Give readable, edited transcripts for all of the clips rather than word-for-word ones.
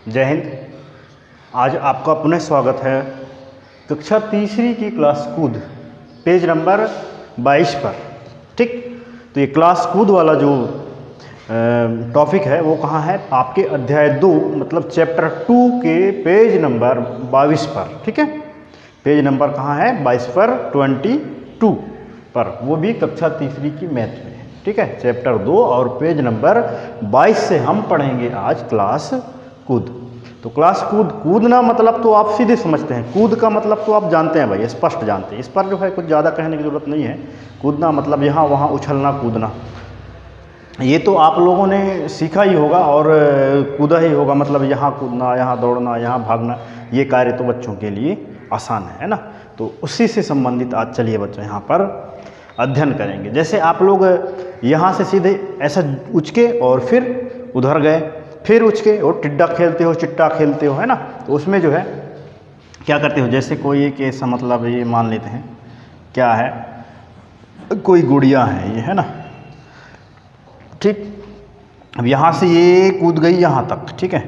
जय हिंद। आज आपका पुनः स्वागत है कक्षा तीसरी की क्लास कूद पेज नंबर 22 पर। ठीक, तो ये क्लास कूद वाला जो टॉपिक है वो कहाँ है? आपके अध्याय 2 मतलब चैप्टर 2 के पेज नंबर 22 पर। ठीक है, पेज नंबर कहाँ है? 22 पर, 22 पर, वो भी कक्षा तीसरी की मैथ में। ठीक है, चैप्टर 2 और पेज नंबर 22 से हम पढ़ेंगे आज क्लास कूद। तो क्लास कूद, कूदना मतलब तो आप सीधे समझते हैं, कूद का मतलब तो आप जानते हैं भाई, स्पष्ट जानते हैं। इस पर जो है कुछ ज़्यादा कहने की ज़रूरत नहीं है। कूदना मतलब यहाँ वहाँ उछलना कूदना, ये तो आप लोगों ने सीखा ही होगा और कूदा ही होगा। मतलब यहाँ कूदना, यहाँ दौड़ना, यहाँ भागना, ये कार्य तो बच्चों के लिए आसान है ना। तो उसी से संबंधित आज चलिए बच्चों यहाँ पर अध्ययन करेंगे। जैसे आप लोग यहाँ से सीधे ऐसा उचके और फिर उधर गए, फिर उचके और टिड्डा खेलते हो, चिट्टा खेलते हो, है ना। तो उसमें जो है क्या करते हो, जैसे कोई एक ऐसा मतलब ये मान लेते हैं, क्या है, कोई गुड़िया है ये, है ना। ठीक, अब यहाँ से ये कूद गई यहाँ तक, ठीक है,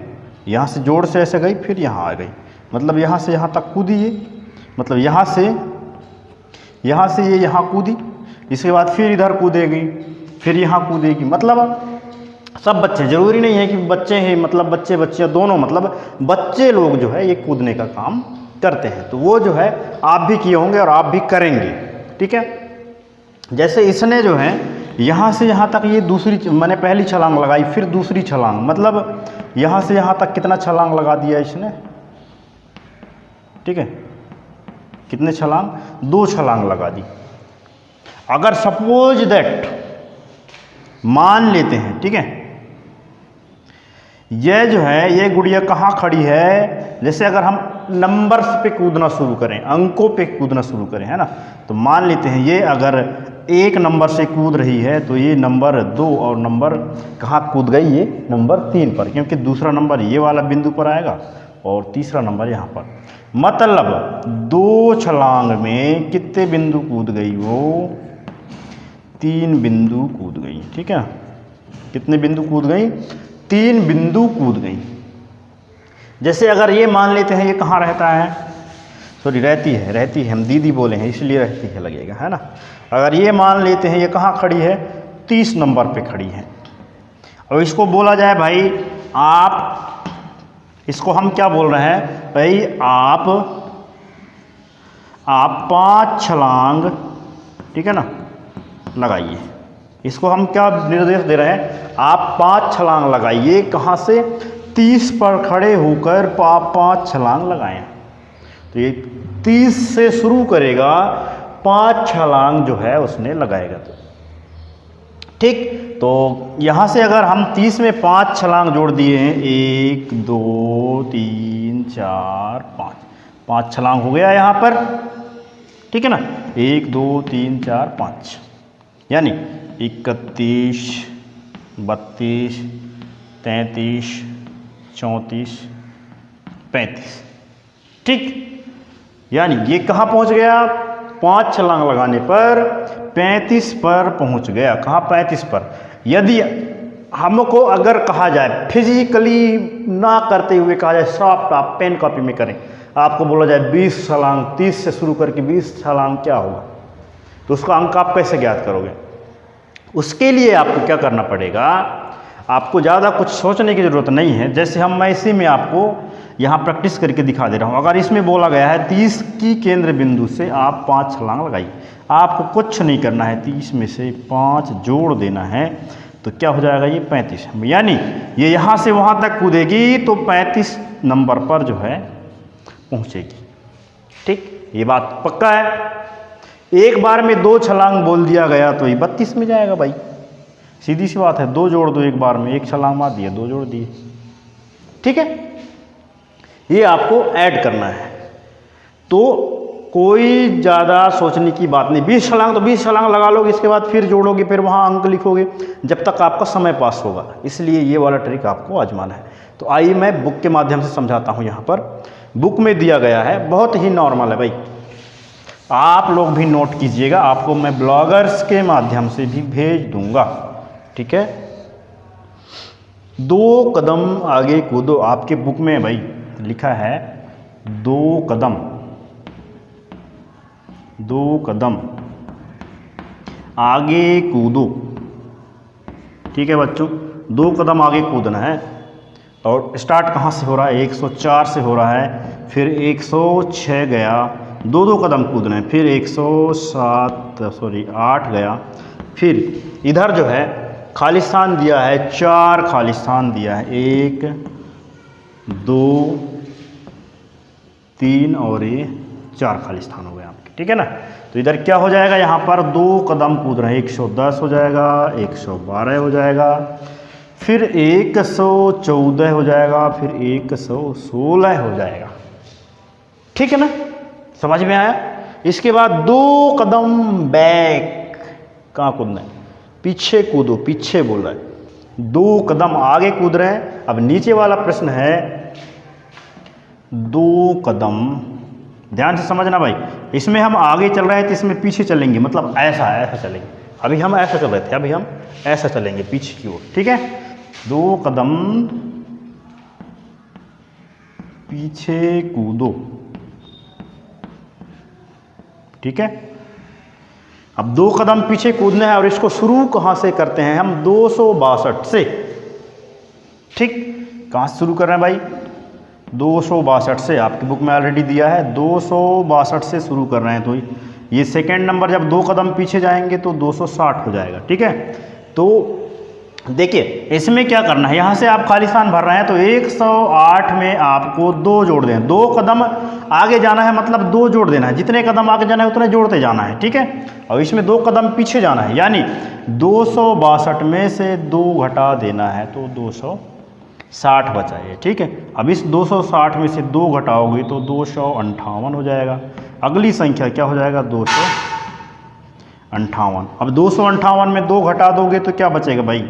यहाँ से जोड़ से ऐसे गई, फिर यहाँ आ गई, मतलब यहाँ से यहाँ तक कूदी ये, मतलब यहाँ से ये यहाँ कूदी, इसके बाद फिर इधर कूदेगी, फिर यहाँ कूदेगी। मतलब सब बच्चे, ज़रूरी नहीं है कि बच्चे हैं, मतलब बच्चे बच्चियाँ दोनों, मतलब बच्चे लोग जो है ये कूदने का काम करते हैं। तो वो जो है आप भी किए होंगे और आप भी करेंगे। ठीक है, जैसे इसने जो है यहाँ से यहाँ तक ये दूसरी, मैंने पहली छलांग लगाई, फिर दूसरी छलांग, मतलब यहाँ से यहाँ तक कितना छलांग लगा दिया इसने? ठीक है, कितने छलांग? 2 छलांग लगा दी। अगर सपोज दैट मान लेते हैं, ठीक है, ये जो है ये गुड़िया कहाँ खड़ी है? जैसे अगर हम नंबर्स पे कूदना शुरू करें, अंकों पे कूदना शुरू करें, है ना, तो मान लेते हैं ये अगर 1 नंबर से कूद रही है तो ये नंबर 2 और नंबर कहाँ कूद गई? ये नंबर 3 पर, क्योंकि दूसरा नंबर ये वाला बिंदु पर आएगा और तीसरा नंबर यहाँ पर। मतलब 2 छलांग में कितने बिंदु कूद गई? वो 3 बिंदु कूद गई। ठीक है, कितने बिंदु कूद गई? 3 बिंदु कूद गई। जैसे अगर ये मान लेते हैं ये कहाँ रहता है? सॉरी, रहती है, हम दीदी बोले हैं इसलिए रहती है लगेगा, है ना। अगर ये मान लेते हैं ये कहाँ खड़ी है? 30 नंबर पे खड़ी है। और इसको बोला जाए भाई, आप, इसको हम क्या बोल रहे हैं भाई, आप 5 छलांग, ठीक है ना, लगाइए। इसको हम क्या निर्देश दे रहे हैं? आप 5 छलांग लगाइए। कहाँ से? 30 पर खड़े होकर 5 छलांग लगाएं। तो ये 30 से शुरू करेगा, 5 छलांग जो है उसने लगाएगा। तो ठीक, तो यहाँ से अगर हम 30 में 5 छलांग जोड़ दिए हैं, 1 2 3 4 5 छलांग हो गया यहाँ पर। ठीक है ना, 1 2 3 4 5, यानी 31 32 33 34 35। ठीक, यानी ये कहाँ पहुँच गया? 5 छलांग लगाने पर 35 पर पहुँच गया। कहाँ? 35 पर। यदि हमको अगर कहा जाए, फिजिकली ना करते हुए कहा जाए, सॉफ्ट आप पेन कॉपी में करें, आपको बोला जाए 20 छलांग, 30 से शुरू करके 20 छलांग क्या होगा, तो उसका अंक आप कैसे ज्ञात करोगे? उसके लिए आपको क्या करना पड़ेगा? आपको ज़्यादा कुछ सोचने की ज़रूरत नहीं है। जैसे मैं इसी में आपको यहाँ प्रैक्टिस करके दिखा दे रहा हूँ। अगर इसमें बोला गया है 30 की केंद्र बिंदु से आप 5 छलांग लगाइए, आपको कुछ नहीं करना है, 30 में से 5 जोड़ देना है, तो क्या हो जाएगा? ये 35। यानी ये यहाँ से वहाँ तक कूदेगी तो 35 नंबर पर जो है पहुँचेगी। ठीक, ये बात पक्का है। एक बार में 2 छलांग बोल दिया गया तो ये 32 में जाएगा भाई, सीधी सी बात है। 2 जोड़ दो एक बार में, 1 छलांग मार दिए, 2 जोड़ दिए। ठीक है, ये आपको ऐड करना है, तो कोई ज़्यादा सोचने की बात नहीं। 20 छलांग तो 20 छलांग लगा लोगे, इसके बाद फिर जोड़ोगे, फिर वहाँ अंक लिखोगे, जब तक आपका समय पास होगा। इसलिए ये वाला ट्रिक आपको आजमाना है। तो आइए मैं बुक के माध्यम से समझाता हूँ। यहाँ पर बुक में दिया गया है, बहुत ही नॉर्मल है भाई, आप लोग भी नोट कीजिएगा, आपको मैं ब्लॉगर्स के माध्यम से भी भेज दूंगा। ठीक है, 2 कदम आगे कूदो। आपके बुक में भाई लिखा है 2 कदम, 2 कदम आगे कूदो। ठीक है बच्चों, 2 कदम आगे कूदना है। और स्टार्ट कहाँ से हो रहा है? 104 से हो रहा है, फिर 106 गया, 2 कदम कूदना है, फिर 8 गया, फिर इधर जो है खालिस्तान दिया है, 4 खालिस्तान दिया है, 1 2 3 और ये 4 खालिस्तान हो गए आपके। ठीक है ना। तो इधर क्या हो जाएगा, यहाँ पर 2 कदम कूद रहे हैं, 110 हो जाएगा, 112 हो जाएगा, फिर 114 हो जाएगा, फिर 116 हो जाएगा। ठीक है ना, समझ में आया। इसके बाद 2 कदम बैक, कहाँ कूदना है? पीछे कूदो, पीछे बोल रहा है। 2 कदम आगे कूद रहे हैं। अब नीचे वाला प्रश्न है 2 कदम, ध्यान से समझना भाई, इसमें हम आगे चल रहे हैं तो इसमें पीछे चलेंगे, मतलब ऐसा ऐसा चलेंगे। अभी हम ऐसा चल रहे थे, अभी हम ऐसा चलेंगे पीछे की ओर। ठीक है, 2 कदम पीछे कूदो। ठीक है, अब 2 कदम पीछे कूदना है और इसको शुरू कहाँ से करते हैं हम? 262 से। ठीक, कहाँ से शुरू कर रहे हैं भाई? 262 से। आपकी बुक में ऑलरेडी दिया है 262 से शुरू कर रहे हैं। तो ये सेकेंड नंबर, जब 2 कदम पीछे जाएंगे तो 260 हो जाएगा। ठीक है, तो देखिए इसमें क्या करना है, यहाँ से आप खालिस्तान भर रहे हैं तो 108 में आपको 2 जोड़ दें। 2 कदम आगे जाना है, मतलब 2 जोड़ देना है। जितने कदम आगे जाना है उतने जोड़ते जाना है। ठीक है, और इसमें 2 कदम पीछे जाना है, यानी 262 में से 2 घटा देना है तो 260 बचा ये। ठीक है, अब इस 260 में से 2 घटाओगे तो 258 हो जाएगा। अगली संख्या क्या हो जाएगा? 258। अब 258 में 2 घटा दोगे तो क्या बचेगा भाई?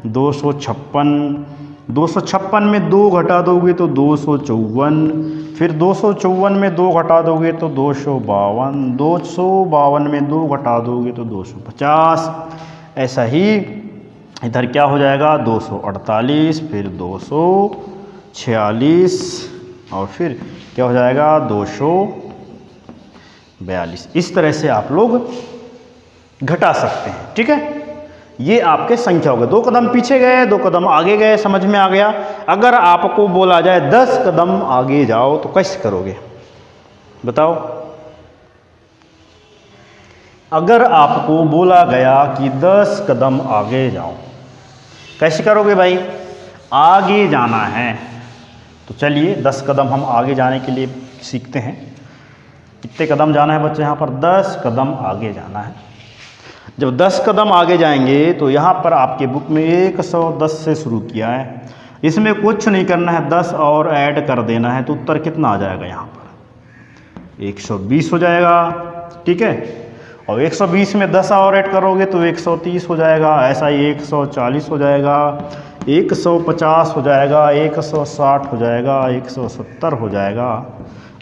256। 256 में 2 घटा दोगे तो 254, फिर 254 में 2 घटा दोगे तो 252, 252 में 2 घटा दोगे तो 250। ऐसा ही इधर क्या हो जाएगा? 248, फिर 246 और फिर क्या हो जाएगा? 242। इस तरह से आप लोग घटा सकते हैं। ठीक है, ये आपके संख्या हो गए। 2 कदम पीछे गए, 2 कदम आगे गए, समझ में आ गया। अगर आपको बोला जाए 10 कदम आगे जाओ तो कैसे करोगे बताओ? अगर आपको बोला गया कि 10 कदम आगे जाओ, कैसे करोगे भाई? आगे जाना है तो चलिए 10 कदम हम आगे जाने के लिए सीखते हैं। कितने कदम जाना है बच्चे? यहाँ पर 10 कदम आगे जाना है। जब 10 कदम आगे जाएंगे तो यहाँ पर आपके बुक में 110 से शुरू किया है, इसमें कुछ नहीं करना है, 10 और ऐड कर देना है तो उत्तर कितना आ जाएगा? यहाँ पर 120 हो जाएगा। ठीक है, और 120 में 10 और ऐड करोगे तो 130 हो जाएगा। ऐसा ही 140 हो जाएगा, 150 हो जाएगा, 160 हो जाएगा, 170 हो जाएगा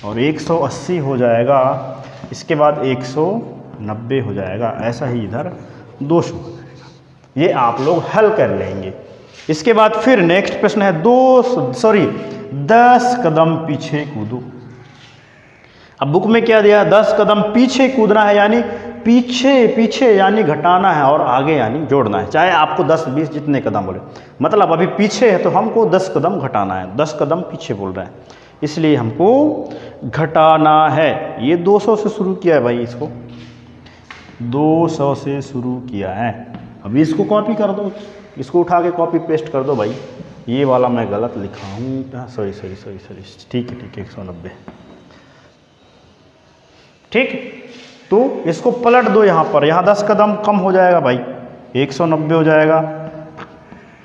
और 180 हो जाएगा। इसके बाद 190 हो जाएगा। ऐसा ही इधर 200 हो जाएगा। ये आप लोग हल कर लेंगे। इसके बाद फिर नेक्स्ट प्रश्न है 10 कदम पीछे कूदो। अब बुक में क्या दिया? 10 कदम पीछे कूदना है, यानी पीछे यानी घटाना है और आगे यानी जोड़ना है। चाहे आपको 10 20 जितने कदम बोले, मतलब अभी पीछे है तो हमको 10 कदम घटाना है। 10 कदम पीछे बोल रहा है, इसलिए हमको घटाना है। ये 200 से शुरू किया है भाई, इसको 200 से शुरू किया है। अभी इसको कॉपी कर दो, इसको उठा के कॉपी पेस्ट कर दो भाई। ये वाला मैं गलत लिखा हूँ, सॉरी। ठीक है 190। ठीक, तो इसको पलट दो यहाँ पर। यहाँ 10 कदम कम हो जाएगा भाई, 190 हो जाएगा,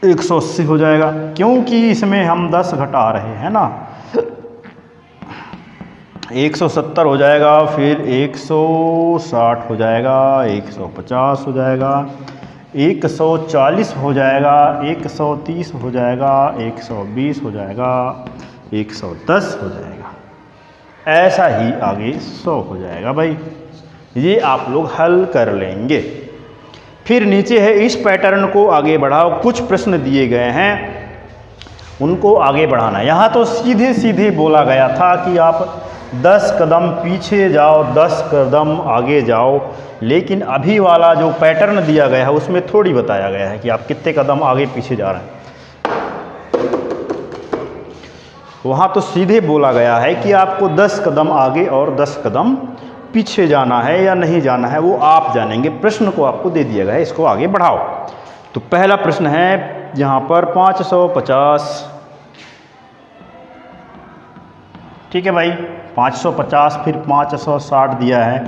180 हो जाएगा, क्योंकि इसमें हम 10 घटा रहे हैं ना। 170 हो जाएगा, फिर 160 हो जाएगा, 150 हो जाएगा, 140 हो जाएगा, 130 हो जाएगा, 120 हो जाएगा, 110 हो जाएगा। ऐसा ही आगे 100 हो जाएगा भाई। ये आप लोग हल कर लेंगे। फिर नीचे है इस पैटर्न को आगे बढ़ाओ। कुछ प्रश्न दिए गए हैं उनको आगे बढ़ाना है। यहाँ तो सीधे सीधे बोला गया था कि आप 10 कदम पीछे जाओ, 10 कदम आगे जाओ, लेकिन अभी वाला जो पैटर्न दिया गया है उसमें थोड़ी बताया गया है कि आप कितने कदम आगे पीछे जा रहे हैं। वहाँ तो सीधे बोला गया है कि आपको 10 कदम आगे और 10 कदम पीछे जाना है या नहीं जाना है, वो आप जानेंगे। प्रश्न को आपको दे दिया गया है, इसको आगे बढ़ाओ। तो पहला प्रश्न है यहाँ पर 550, ठीक है भाई, 550, फिर 560 दिया है,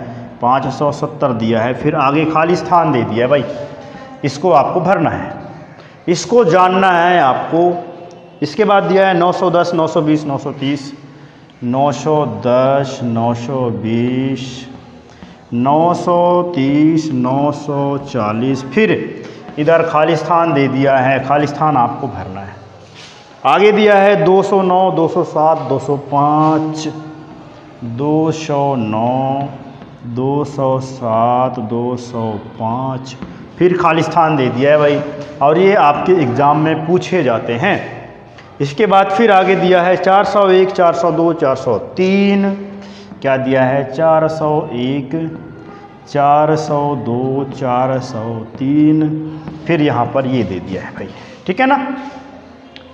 570 दिया है, फिर आगे खाली स्थान दे दिया है भाई। इसको आपको भरना है, इसको जानना है आपको। इसके बाद दिया है 910, 920, 930, 910, 920, 930, 940, फिर इधर खाली स्थान दे दिया है, खाली स्थान आपको भरना है। आगे दिया है 209, 207, 205, 209, 207, 205, फिर खाली स्थान दे दिया है भाई, और ये आपके एग्ज़ाम में पूछे जाते हैं। इसके बाद फिर आगे दिया है 401, 402, 403, क्या दिया है 401, 402, 403, फिर यहाँ पर ये दे दिया है भाई, ठीक है ना,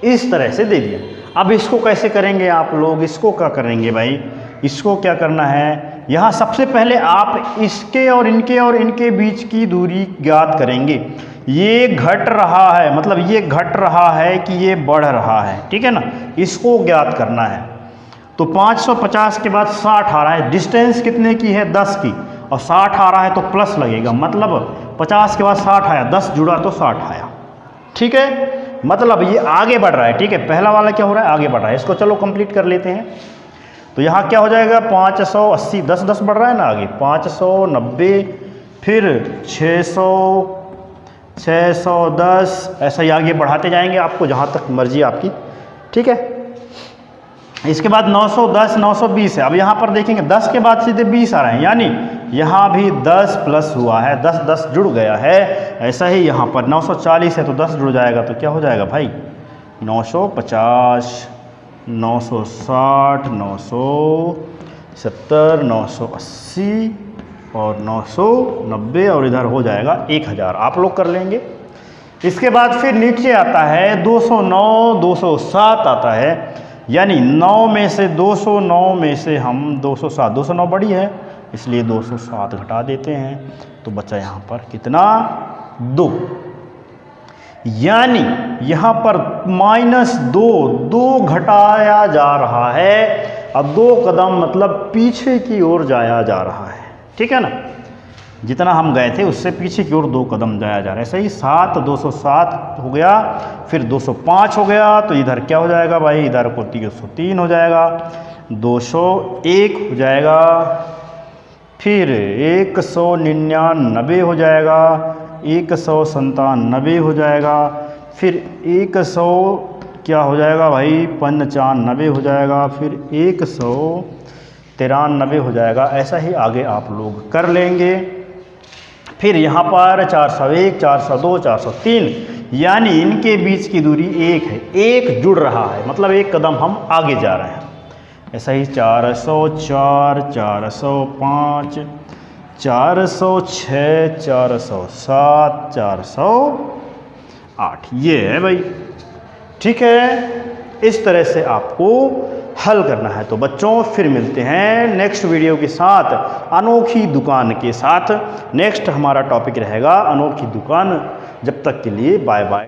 इस तरह से दे दिया। अब इसको कैसे करेंगे आप लोग, इसको क्या करेंगे भाई, इसको क्या करना है, यहाँ सबसे पहले आप इसके और इनके बीच की दूरी ज्ञात करेंगे। ये घट रहा है, मतलब ये घट रहा है कि ये बढ़ रहा है, ठीक है ना, इसको ज्ञात करना है। तो 550 के बाद 60 आ रहा है, डिस्टेंस कितने की है 10 की, और 60 आ रहा है तो प्लस लगेगा, मतलब 50 के बाद 60 आया, 10 जुड़ा तो 60 आया, ठीक है, मतलब ये आगे बढ़ रहा है, ठीक है। पहला वाला क्या हो रहा है, आगे बढ़ रहा है। इसको चलो कंप्लीट कर लेते हैं। तो यहाँ क्या हो जाएगा 580, 10 10 बढ़ रहा है ना आगे, 590, फिर 600, 610, ऐसा ही आगे बढ़ाते जाएंगे आपको जहाँ तक मर्जी आपकी, ठीक है। इसके बाद 910, 920 है। अब यहाँ पर देखेंगे 10 के बाद सीधे 20 आ रहे हैं, यानी यहाँ भी 10 प्लस हुआ है, 10 10 जुड़ गया है। ऐसा ही यहाँ पर 940 है तो 10 जुड़ जाएगा, तो क्या हो जाएगा भाई 950, 960, 970, 980 और 990, और इधर हो जाएगा 1000। आप लोग कर लेंगे। इसके बाद फिर नीचे आता है 209, 207 आता है, यानी 9 में से 209 में से हम 207, 209 बड़ी है इसलिए 207 घटा देते हैं, तो बचा यहाँ पर कितना 2, यानी यहाँ पर -2 घटाया जा रहा है। अब 2 कदम मतलब पीछे की ओर जाया जा रहा है, ठीक है ना, जितना हम गए थे उससे पीछे की ओर 2 कदम जाया जा रहा है। ऐसे ही 7, 207 हो गया, फिर 205 हो गया, तो इधर क्या हो जाएगा भाई, इधर को 303 हो जाएगा, 201 हो जाएगा, फिर 199 हो जाएगा, 197 हो जाएगा, फिर 100 क्या हो जाएगा भाई 95 हो जाएगा, फिर 193 हो जाएगा। ऐसा ही आगे आप लोग कर लेंगे। फिर यहाँ पर 401, 402, 403, यानी इनके बीच की दूरी 1 है, 1 जुड़ रहा है, मतलब 1 कदम हम आगे जा रहे हैं। ऐसा ही 404, 405, 406, 407, 408, ये है भाई, ठीक है। इस तरह से आपको हल करना है। तो बच्चों फिर मिलते हैं नेक्स्ट वीडियो के साथ, अनोखी दुकान के साथ। नेक्स्ट हमारा टॉपिक रहेगा अनोखी दुकान। जब तक के लिए बाय बाय।